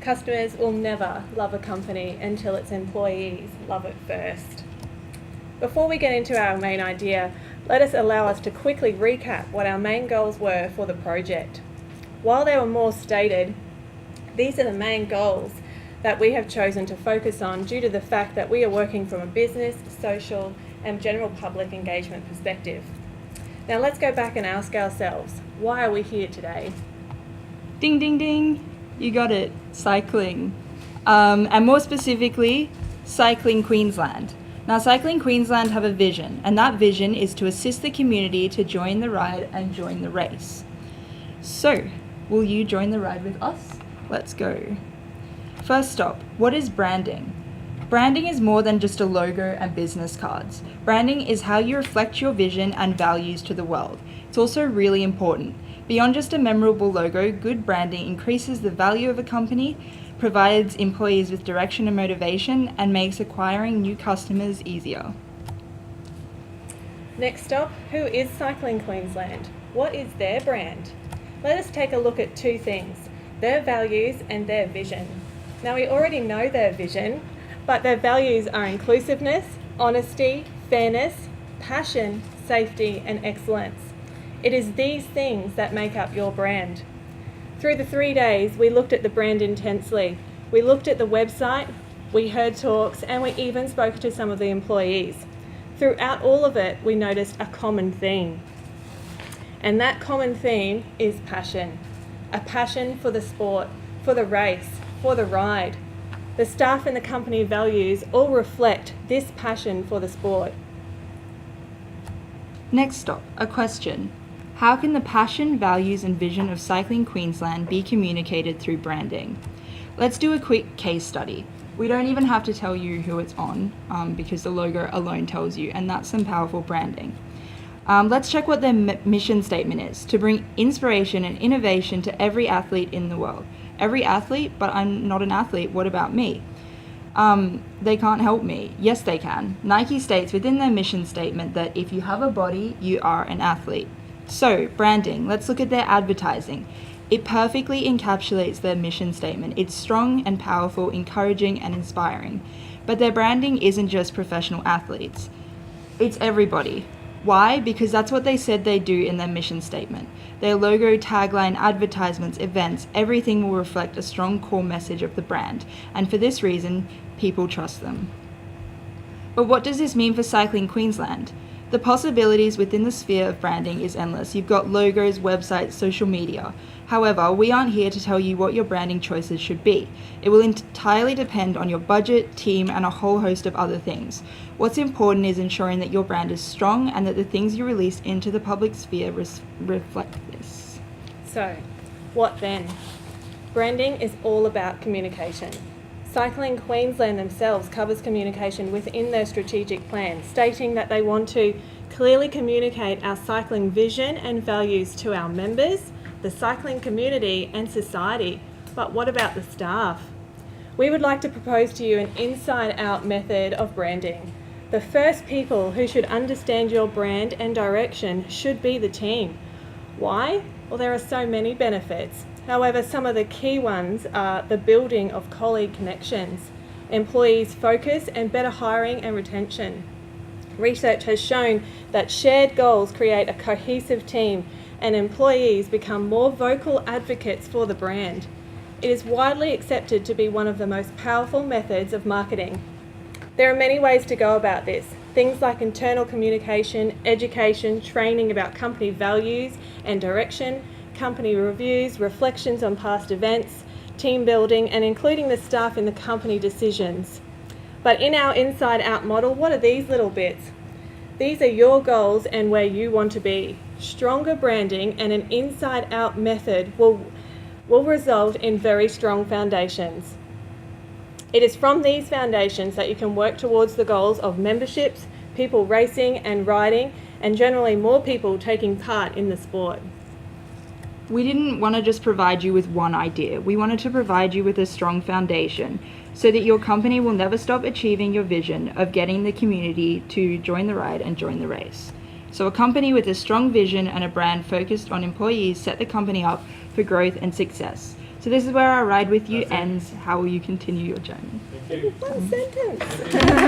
Customers will never love a company until its employees love it first. Before we get into our main idea, let us allow us to quickly recap what our main goals were for the project. While there were more stated, these are the main goals that we have chosen to focus on due to the fact that we are working from a business, social, and general public engagement perspective. Now let's go back and ask ourselves, why are we here today? Ding, ding, ding. You got it. Cycling. And more specifically, Cycling Queensland. Now, Cycling Queensland have a vision, and that vision is to assist the community to join the ride and join the race. So, will you join the ride with us? Let's go. First stop, what is branding? Branding is more than just a logo and business cards. Branding is how you reflect your vision and values to the world. It's also really important. Beyond just a memorable logo, good branding increases the value of a company, provides employees with direction and motivation, and makes acquiring new customers easier. Next stop, who is Cycling Queensland? What is their brand? Let us take a look at two things, their values and their vision. Now we already know their vision, but their values are inclusiveness, honesty, fairness, passion, safety, and excellence. It is these things that make up your brand. Through the 3 days, we looked at the brand intensely. We looked at the website, we heard talks, and we even spoke to some of the employees. Throughout all of it, we noticed a common theme. And that common theme is passion. A passion for the sport, for the race, for the ride. The staff and the company values all reflect this passion for the sport. Next stop, a question. How can the passion, values, and vision of Cycling Queensland be communicated through branding? Let's do a quick case study. We don't even have to tell you who it's on because the logo alone tells you, and that's some powerful branding. Let's check what their mission statement is: to bring inspiration and innovation to every athlete in the world. Every athlete, but I'm not an athlete, what about me? They can't help me. Yes, they can. Nike states within their mission statement that if you have a body, you are an athlete. So, branding, let's look at their advertising. It perfectly encapsulates their mission statement. It's strong and powerful, encouraging and inspiring. But their branding isn't just professional athletes. It's everybody. Why? Because that's what they said they do in their mission statement. Their logo, tagline, advertisements, events, everything will reflect a strong core message of the brand. And for this reason, people trust them. But what does this mean for Cycling Queensland? The possibilities within the sphere of branding is endless. You've got logos, websites, social media. However, we aren't here to tell you what your branding choices should be. It will entirely depend on your budget, team, and a whole host of other things. What's important is ensuring that your brand is strong and that the things you release into the public sphere reflect this. So, what then? Branding is all about communication. Cycling Queensland themselves covers communication within their strategic plan, stating that they want to clearly communicate our cycling vision and values to our members, the cycling community and society. But what about the staff? We would like to propose to you an inside-out method of branding. The first people who should understand your brand and direction should be the team. Why? Well, there are so many benefits. However, some of the key ones are the building of colleague connections, employees' focus, and better hiring and retention. Research has shown that shared goals create a cohesive team and employees become more vocal advocates for the brand. It is widely accepted to be one of the most powerful methods of marketing. There are many ways to go about this. Things like internal communication, education, training about company values and direction, company reviews, reflections on past events, team building, and including the staff in the company decisions. But in our inside-out model, what are these little bits? These are your goals and where you want to be. Stronger branding and an inside-out method will result in very strong foundations. It is from these foundations that you can work towards the goals of memberships, people racing and riding, and generally more people taking part in the sport. We didn't want to just provide you with one idea. We wanted to provide you with a strong foundation so that your company will never stop achieving your vision of getting the community to join the ride and join the race. So a company with a strong vision and a brand focused on employees set the company up for growth and success. So this is where our ride with you ends. How will you continue your journey? Thank you. One sentence.